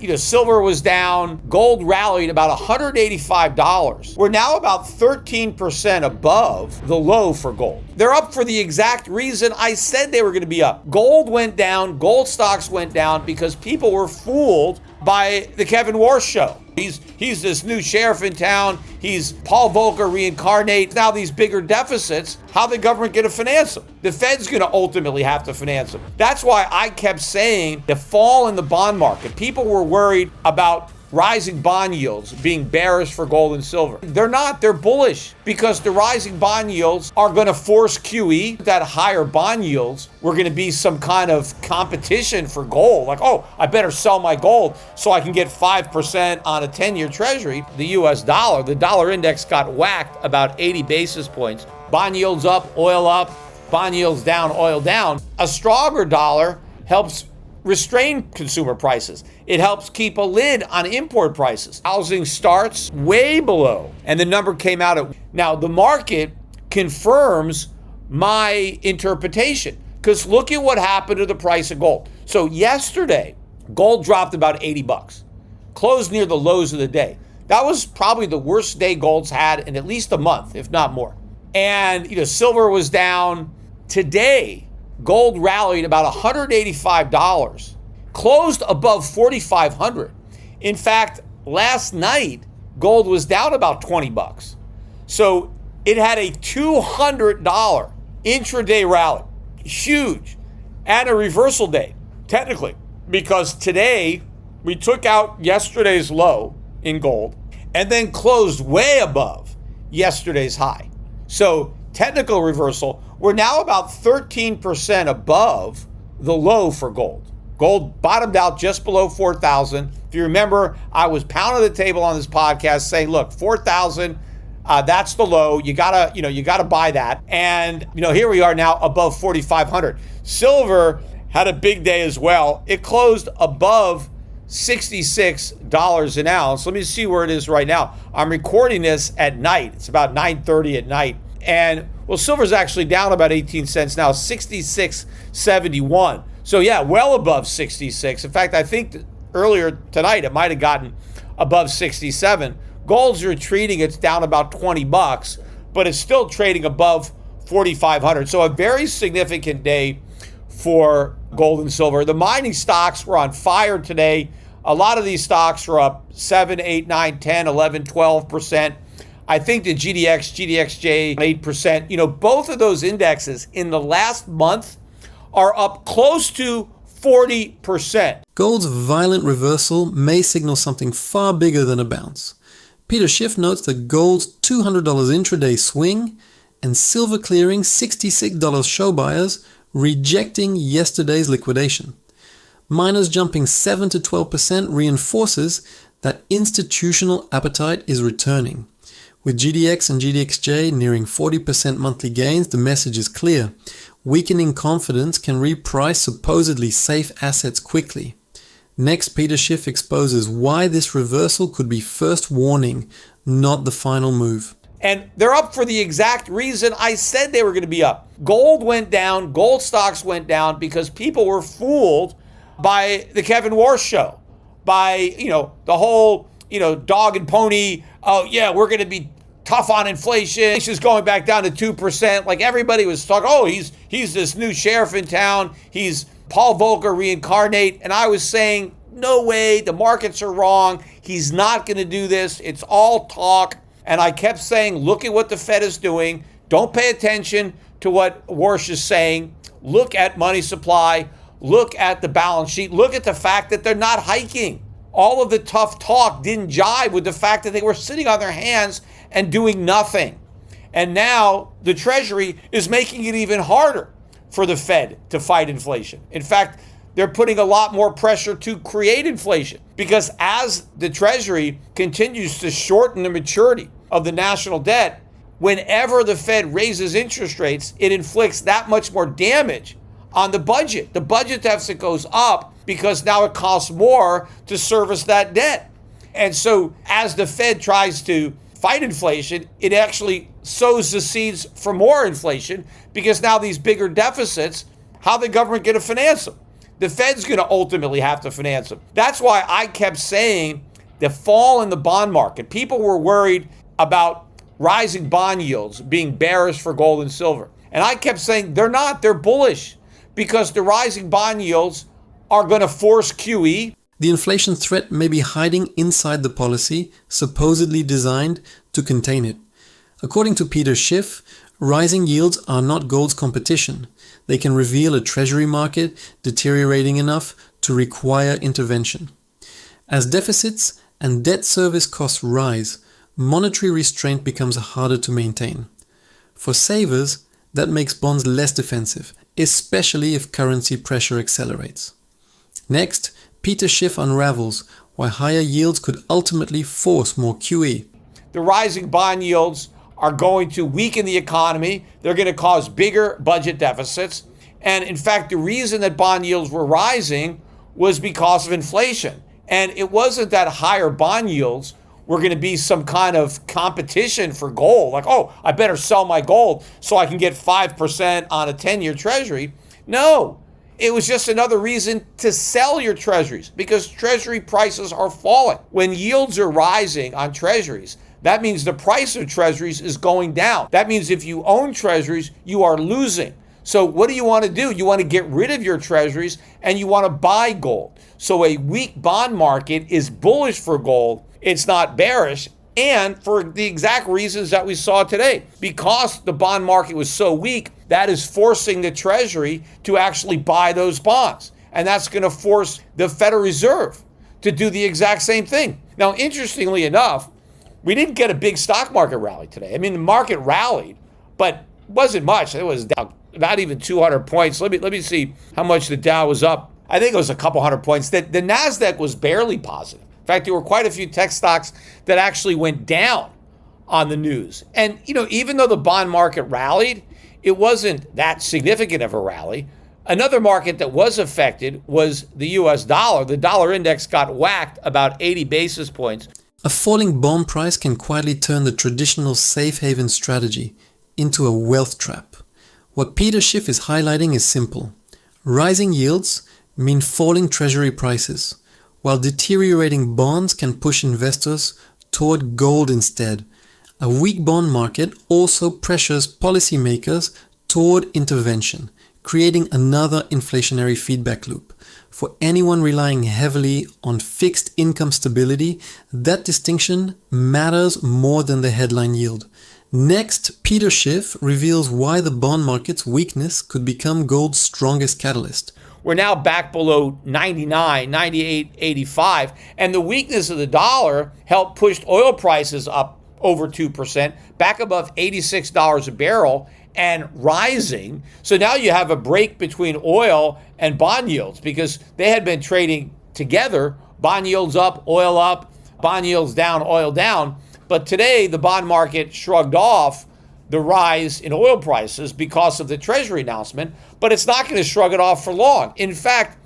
Silver was down, gold rallied about $185. We're now about 13% above the low for gold. They're up for the exact reason I said they were going to be up. Gold went down, gold stocks went down because people were fooled by the Kevin Warsh show. He's this new sheriff in town. He's Paul Volcker reincarnate. Now these bigger deficits, how the government going to finance them? The Fed's going to ultimately have to finance them. That's why I kept saying the fall in the bond market. People were worried about rising bond yields being bearish for gold and silver. They're not. They're bullish because the rising bond yields are going to force QE. That higher bond yields were going to be some kind of competition for gold. Like, oh, I better sell my gold so I can get 5% on a 10-year Treasury. The US dollar, the dollar index got whacked about 80 basis points. Bond yields up, oil up. Bond yields down, oil down. A stronger dollar helps restrain consumer prices. It helps keep a lid on import prices. Housing starts way below, and the number came out at. Now, the market confirms my interpretation, because look at what happened to the price of gold. So yesterday, gold dropped about $80, closed near the lows of the day. That was probably the worst day gold's had in at least a month, if not more. And silver was down. Today, gold rallied about $185, closed above 4,500. In fact, last night, gold was down about $20. So it had a $200 intraday rally, huge, and a reversal day, technically, because today we took out yesterday's low in gold and then closed way above yesterday's high. So technical reversal, we're now about 13% above the low for gold. Gold bottomed out just below 4,000. If you remember, I was pounding the table on this podcast saying, look, 4,000, that's the low. You gotta buy that. And here we are now above 4,500. Silver had a big day as well. It closed above $66 an ounce. Let me see where it is right now. I'm recording this at night. It's about 9:30 at night. And silver's actually down about 18 cents now, 66.71. So yeah, well above 66. In fact, I think earlier tonight it might have gotten above 67. Gold's retreating, it's down about $20, but it's still trading above 4,500. So a very significant day for gold and silver. The mining stocks were on fire today. A lot of these stocks are up 7, 8, 9, 10, 11, 12%. I think the GDXJ, 8%. Both of those indexes in the last month are up close to 40%. Gold's violent reversal may signal something far bigger than a bounce. Peter Schiff notes that gold's $200 intraday swing and silver clearing $66 show buyers rejecting yesterday's liquidation. Miners jumping 7 to 12% reinforces that institutional appetite is returning. With GDX and GDXJ nearing 40% monthly gains, the message is clear. Weakening confidence can reprice supposedly safe assets quickly. Next, Peter Schiff exposes why this reversal could be first warning, not the final move. And they're up for the exact reason I said they were going to be up. Gold went down, gold stocks went down because people were fooled by the Kevin Warsh show, by, the whole, dog and pony, oh yeah, we're going to be tough on inflation. Inflation's going back down to 2%. Like everybody was talking, oh, he's this new sheriff in town. He's Paul Volcker reincarnate. And I was saying, no way, the markets are wrong. He's not going to do this. It's all talk. And I kept saying, look at what the Fed is doing. Don't pay attention to what Warsh is saying. Look at money supply. Look at the balance sheet. Look at the fact that they're not hiking. All of the tough talk didn't jive with the fact that they were sitting on their hands and doing nothing. And now the Treasury is making it even harder for the Fed to fight inflation. In fact, they're putting a lot more pressure to create inflation, because as the Treasury continues to shorten the maturity of the national debt, whenever the Fed raises interest rates, it inflicts that much more damage on the budget. The budget deficit goes up because now it costs more to service that debt. And so as the Fed tries to fight inflation, it actually sows the seeds for more inflation, because now these bigger deficits, how the government going to finance them? the Fed's going to ultimately have to finance them. That's why I kept saying the fall in the bond market. People were worried about rising bond yields being bearish for gold and silver. And I kept saying they're not, they're bullish, because the rising bond yields are going to force QE. The inflation threat may be hiding inside the policy supposedly designed to contain it. According to Peter Schiff, rising yields are not gold's competition. They can reveal a treasury market deteriorating enough to require intervention. As deficits and debt service costs rise, monetary restraint becomes harder to maintain. For savers, that makes bonds less defensive, especially if currency pressure accelerates. Next, Peter Schiff unravels why higher yields could ultimately force more QE. The rising bond yields are going to weaken the economy. They're going to cause bigger budget deficits. And in fact, the reason that bond yields were rising was because of inflation. And it wasn't that higher bond yields were going to be some kind of competition for gold. Like, oh, I better sell my gold so I can get 5% on a 10-year treasury. No, it was just another reason to sell your treasuries, because treasury prices are falling. When yields are rising on treasuries, that means the price of treasuries is going down. That means if you own treasuries, you are losing. So what do you want to do? You want to get rid of your treasuries and you want to buy gold. So a weak bond market is bullish for gold. It's not bearish. And for the exact reasons that we saw today, because the bond market was so weak, that is forcing the Treasury to actually buy those bonds. And that's going to force the Federal Reserve to do the exact same thing. Now, interestingly enough, we didn't get a big stock market rally today. I mean, the market rallied, but wasn't much. It was down not even 200 points. Let me see how much the Dow was up. I think it was a couple hundred points. The NASDAQ was barely positive. In fact, there were quite a few tech stocks that actually went down on the news. And, even though the bond market rallied, it wasn't that significant of a rally. Another market that was affected was the US dollar. The dollar index got whacked about 80 basis points. A falling bond price can quietly turn the traditional safe haven strategy into a wealth trap. What Peter Schiff is highlighting is simple. Rising yields mean falling treasury prices, while deteriorating bonds can push investors toward gold instead. A weak bond market also pressures policymakers toward intervention, creating another inflationary feedback loop. For anyone relying heavily on fixed income stability, that distinction matters more than the headline yield. Next, Peter Schiff reveals why the bond market's weakness could become gold's strongest catalyst. We're now back below 99, 98, 85, and the weakness of the dollar helped push oil prices up over 2%, back above $86 a barrel and rising. So now you have a break between oil and bond yields, because they had been trading together, bond yields up, bond yields down, oil down. But today, the bond market shrugged off the rise in oil prices because of the Treasury announcement, but it's not going to shrug it off for long. In fact,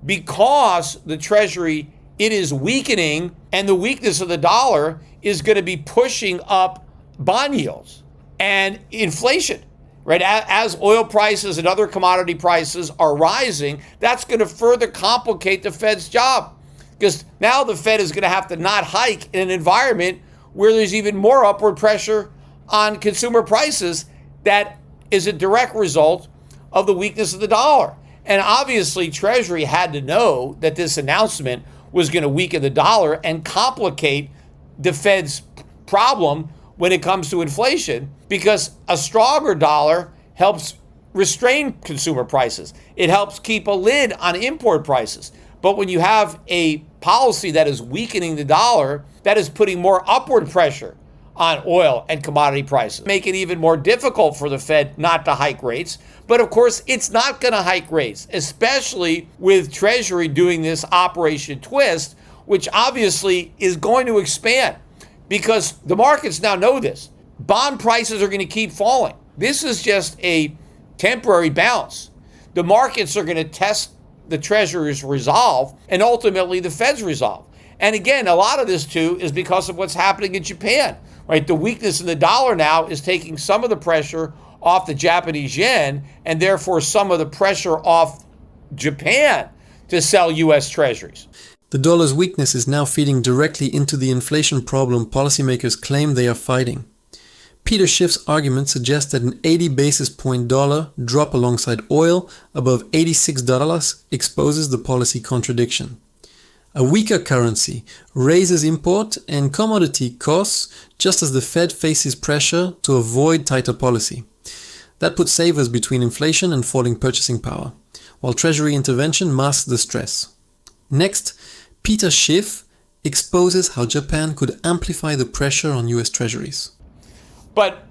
because the Treasury, it is weakening, and the weakness of the dollar is going to be pushing up bond yields and inflation, right? As oil prices and other commodity prices are rising, that's going to further complicate the Fed's job, because now the Fed is going to have to not hike in an environment where there's even more upward pressure on consumer prices. That is a direct result of the weakness of the dollar. And obviously, Treasury had to know that this announcement was going to weaken the dollar and complicate the Fed's problem when it comes to inflation, because a stronger dollar helps restrain consumer prices. It helps keep a lid on import prices. But when you have a policy that is weakening the dollar, that is putting more upward pressure on oil and commodity prices, make it even more difficult for the Fed not to hike rates. But of course, it's not going to hike rates, especially with Treasury doing this Operation Twist, which obviously is going to expand, because the markets now know this. Bond prices are going to keep falling. This is just a temporary bounce. The markets are going to test the Treasury's resolve and ultimately the Fed's resolve. And again, a lot of this too is because of what's happening in Japan, right? The weakness in the dollar now is taking some of the pressure off the Japanese yen, and therefore some of the pressure off Japan. to sell U.S. Treasuries. The dollar's weakness is now feeding directly into the inflation problem policymakers claim they are fighting. Peter Schiff's argument suggests that an 80 basis point dollar drop alongside oil above $86 exposes the policy contradiction. A weaker currency raises import and commodity costs just as the Fed faces pressure to avoid tighter policy. That puts savers between inflation and falling purchasing power, while Treasury intervention masks the stress. Next, Peter Schiff exposes how Japan could amplify the pressure on US Treasuries. But,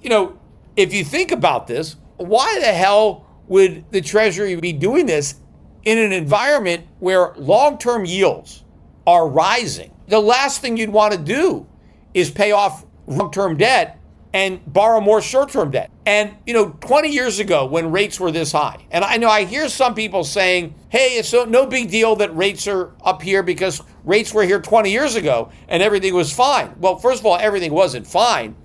if you think about this, why the hell would the Treasury be doing this in an environment where long-term yields are rising? The last thing you'd want to do is pay off long-term debt and borrow more short-term debt. And, 20 years ago when rates were this high, and I hear some people saying, hey, it's no big deal that rates are up here because rates were here 20 years ago and everything was fine. Well, first of all, everything wasn't fine.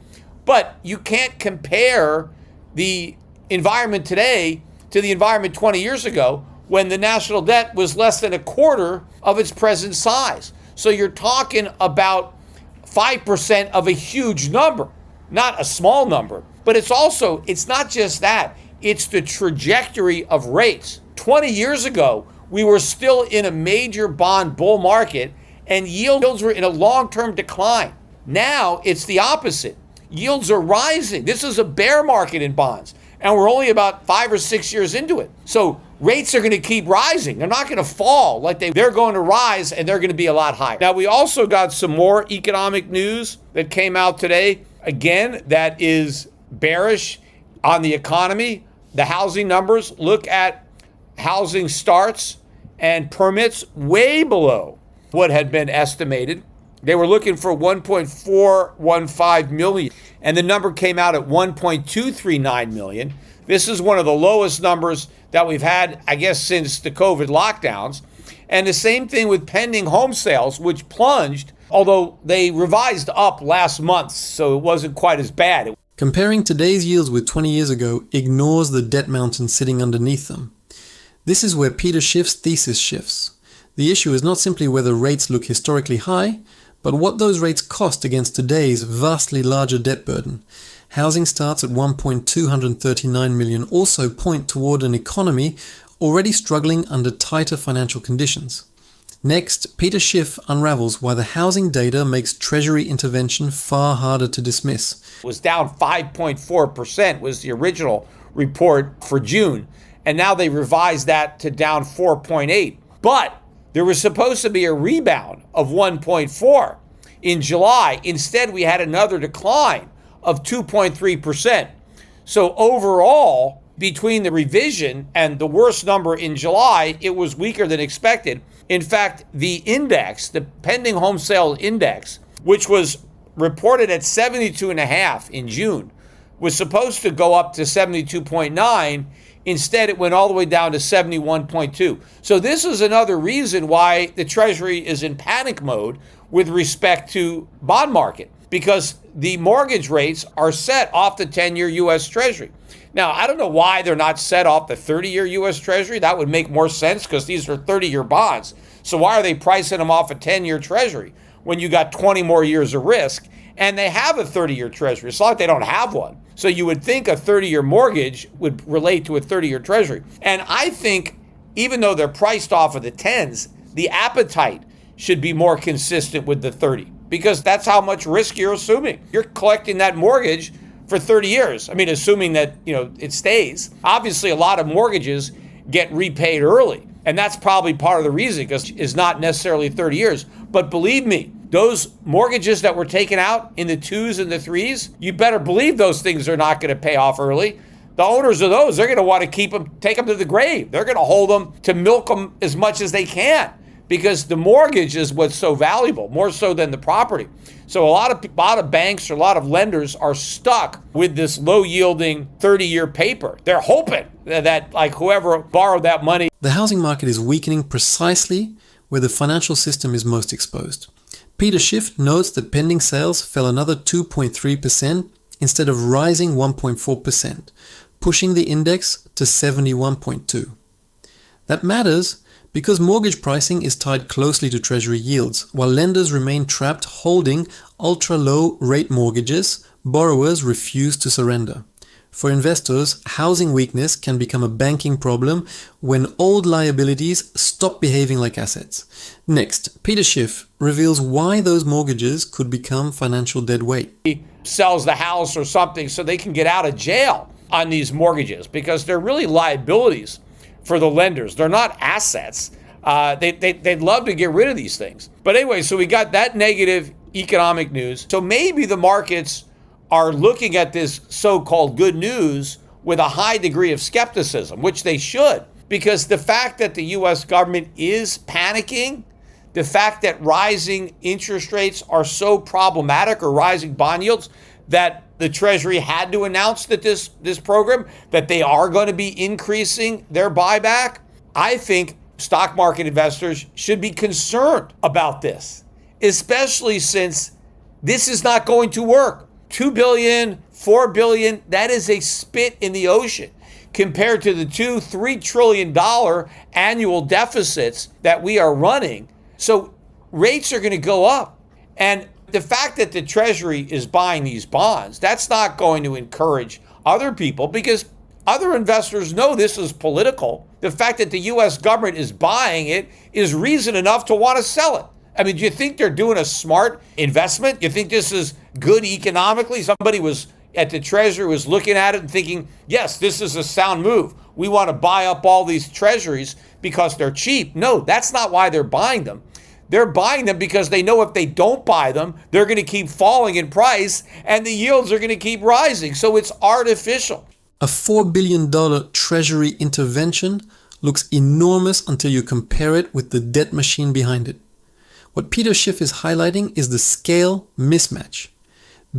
But you can't compare the environment today to the environment 20 years ago when the national debt was less than a quarter of its present size. So you're talking about 5% of a huge number, not a small number. But it's not just that, it's the trajectory of rates. 20 years ago, we were still in a major bond bull market and yields were in a long-term decline. Now it's the opposite. Yields are rising. This is a bear market in bonds, and we're only about 5 or 6 years into it. So rates are going to keep rising. They're not going to fall like they're going to rise, and they're going to be a lot higher. Now, we also got some more economic news that came out today. Again, that is bearish on the economy. The housing numbers, look at housing starts and permits way below what had been estimated. They were looking for 1.415 million, and the number came out at 1.239 million. This is one of the lowest numbers that we've had, I guess, since the COVID lockdowns. And the same thing with pending home sales, which plunged, although they revised up last month, so it wasn't quite as bad. Comparing today's yields with 20 years ago ignores the debt mountain sitting underneath them. This is where Peter Schiff's thesis shifts. The issue is not simply whether rates look historically high, but what those rates cost against today's vastly larger debt burden. Housing starts at 1.239 million also point toward an economy already struggling under tighter financial conditions. Next, Peter Schiff unravels why the housing data makes Treasury intervention far harder to dismiss. It was down 5.4% was the original report for June, and now they revised that to down 4.8. But there was supposed to be a rebound of 1.4 in July. Instead, we had another decline of 2.3%. So overall, between the revision and the worst number in July, it was weaker than expected. In fact, the index, the pending home sale index, which was reported at 72.5 in June, was supposed to go up to 72.9. Instead, it went all the way down to 71.2. So this is another reason why the Treasury is in panic mode with respect to bond market, because the mortgage rates are set off the 10-year U.S. Treasury. Now, I don't know why they're not set off the 30-year U.S. Treasury. That would make more sense because these are 30-year bonds. So why are they pricing them off a 10-year Treasury when you got 20 more years of risk? And they have a 30-year Treasury. It's not like they don't have one. So you would think a 30-year mortgage would relate to a 30-year Treasury. And I think even though they're priced off of the 10s, the appetite should be more consistent with the 30, because that's how much risk you're assuming. You're collecting that mortgage for 30 years. I mean, assuming that, it stays. Obviously, a lot of mortgages get repaid early. And that's probably part of the reason, because it's not necessarily 30 years. But believe me, those mortgages that were taken out in the 2s and the 3s, you better believe those things are not going to pay off early. The owners of those, they're going to want to keep them, take them to the grave. They're going to hold them to milk them as much as they can, because the mortgage is what's so valuable, more so than the property. So a lot of banks or a lot of lenders are stuck with this low-yielding 30-year paper. They're hoping that whoever borrowed that money. The housing market is weakening precisely where the financial system is most exposed. Peter Schiff notes that pending sales fell another 2.3% instead of rising 1.4%, pushing the index to 71.2. That matters Because mortgage pricing is tied closely to Treasury yields, while lenders remain trapped holding ultra-low rate mortgages, borrowers refuse to surrender. For investors, housing weakness can become a banking problem when old liabilities stop behaving like assets. Next, Peter Schiff reveals why those mortgages could become financial dead weight. He sells the house or something so they can get out of jail on these mortgages because they're really liabilities for the lenders. They're not assets. They'd love to get rid of these things. But anyway, so we got that negative economic news. So maybe the markets are looking at this so-called good news with a high degree of skepticism, which they should, because the fact that the U.S. government is panicking, the fact that rising interest rates are so problematic, or rising bond yields, that the Treasury had to announce that this program, that they are going to be increasing their buyback. I think stock market investors should be concerned about this, especially since this is not going to work. $2 billion, $4 billion, that is a spit in the ocean compared to the $2-3 trillion annual deficits that we are running. So rates are going to go up. And the fact that the Treasury is buying these bonds, that's not going to encourage other people, because other investors know this is political. The fact that the U.S. government is buying it is reason enough to want to sell it. I mean, do you think they're doing a smart investment? You think this is good economically? Somebody was at the Treasury was looking at it and thinking, yes, this is a sound move. We want to buy up all these treasuries because they're cheap. No, that's not why they're buying them. They're buying them because they know if they don't buy them, they're going to keep falling in price and the yields are going to keep rising. So it's artificial. A $4 billion Treasury intervention looks enormous until you compare it with the debt machine behind it. What Peter Schiff is highlighting is the scale mismatch.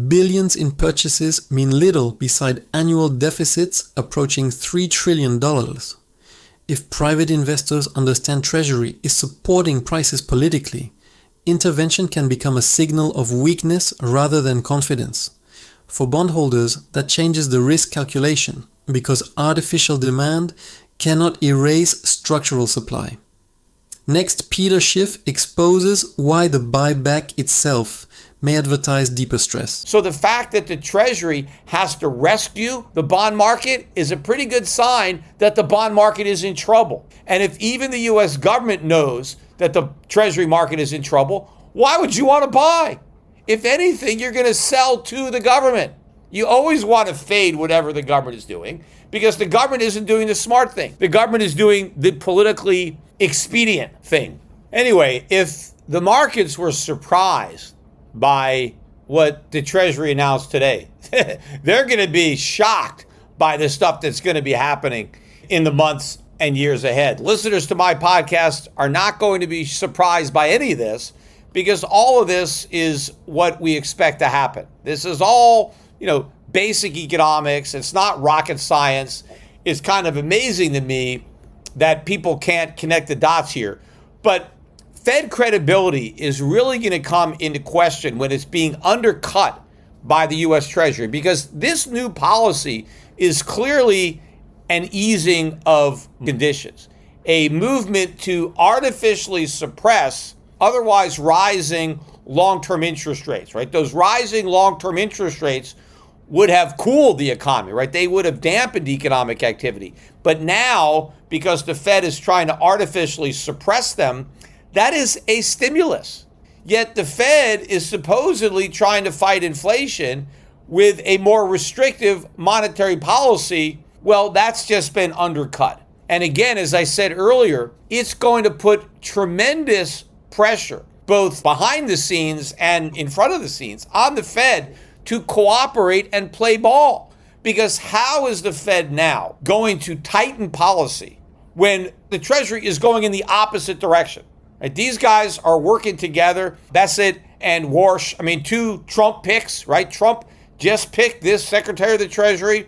Billions in purchases mean little beside annual deficits approaching $3 trillion. If private investors understand Treasury is supporting prices politically, intervention can become a signal of weakness rather than confidence. For bondholders, that changes the risk calculation because artificial demand cannot erase structural supply. Next, Peter Schiff exposes why the buyback itself may advertise deeper stress. So the fact that the Treasury has to rescue the bond market is a pretty good sign that the bond market is in trouble. And if even the U.S. government knows that the Treasury market is in trouble, why would you want to buy? If anything, you're going to sell to the government. You always want to fade whatever the government is doing because the government isn't doing the smart thing. The government is doing the politically expedient thing. Anyway, if the markets were surprised by what the Treasury announced today, they're going to be shocked by the stuff that's going to be happening in the months and years ahead. Listeners to my podcast are not going to be surprised by any of this because all of this is what we expect to happen. This is all, basic economics. It's not rocket science. It's kind of amazing to me that people can't connect the dots here. But Fed credibility is really going to come into question when it's being undercut by the U.S. Treasury, because this new policy is clearly an easing of conditions, a movement to artificially suppress otherwise rising long-term interest rates, right? Those rising long-term interest rates would have cooled the economy, right? They would have dampened economic activity. But now, because the Fed is trying to artificially suppress them, that is a stimulus. Yet the Fed is supposedly trying to fight inflation with a more restrictive monetary policy. Well, that's just been undercut. And again, as I said earlier, it's going to put tremendous pressure, both behind the scenes and in front of the scenes, on the Fed to cooperate and play ball. Because how is the Fed now going to tighten policy when the Treasury is going in the opposite direction? Right? These guys are working together. Bassett and Warsh, two Trump picks, right? Trump just picked this Secretary of the Treasury.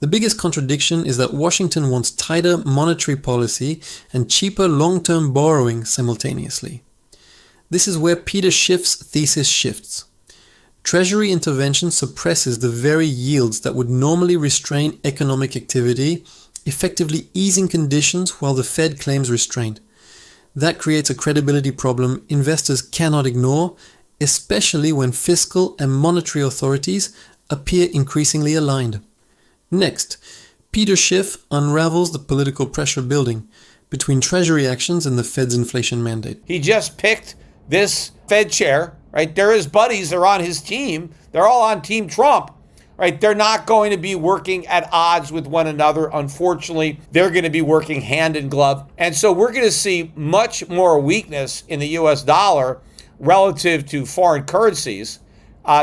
The biggest contradiction is that Washington wants tighter monetary policy and cheaper long-term borrowing simultaneously. This is where Peter Schiff's thesis shifts. Treasury intervention suppresses the very yields that would normally restrain economic activity, effectively easing conditions while the Fed claims restraint. That creates a credibility problem investors cannot ignore, especially when fiscal and monetary authorities appear increasingly aligned. Next, Peter Schiff unravels the political pressure building between Treasury actions and the Fed's inflation mandate. He just picked this Fed chair, right? They're his buddies, they're on his team, they're all on Team Trump, right? They're not going to be working at odds with one another. Unfortunately, they're going to be working hand in glove. And so we're going to see much more weakness in the US dollar relative to foreign currencies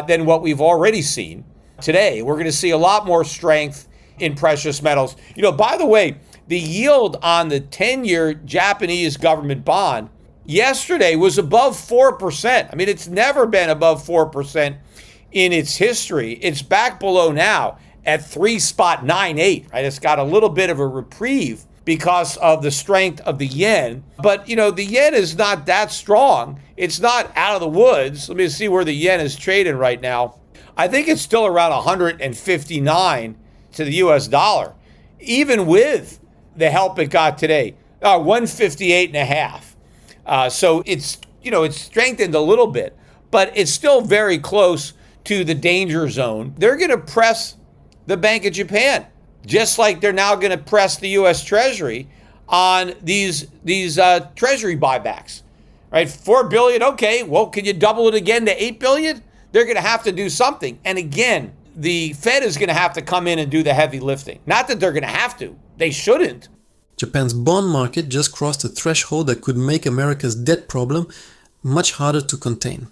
than what we've already seen today. We're going to see a lot more strength in precious metals. You know, by the way, the yield on the 10-year Japanese government bond yesterday was above 4%. I mean, it's never been above 4% in its history. It's back below now at 3.98, right? It's got a little bit of a reprieve because of the strength of the yen. But, you know, the yen is not that strong. It's not out of the woods. Let me see where the yen is trading right now. I think it's still around 159 to the US dollar, even with the help it got today, 158 and a half. So it's, you know, it's strengthened a little bit, but it's still very close to the danger zone. They're going to press the Bank of Japan, just like they're now going to press the US Treasury on these Treasury buybacks, right? 4 billion. Okay, well, can you double it again to 8 billion? They're going to have to do something. And again, the Fed is going to have to come in and do the heavy lifting. Not that they're going to have to. They shouldn't. Japan's bond market just crossed a threshold that could make America's debt problem much harder to contain.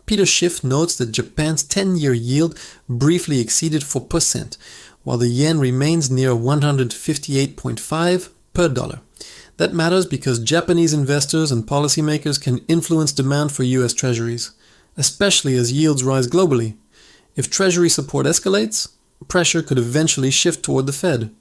Peter Schiff notes that Japan's 10-year yield briefly exceeded 4%, while the yen remains near 158.5 per dollar. That matters because Japanese investors and policymakers can influence demand for US treasuries, especially as yields rise globally. If Treasury support escalates, pressure could eventually shift toward the Fed.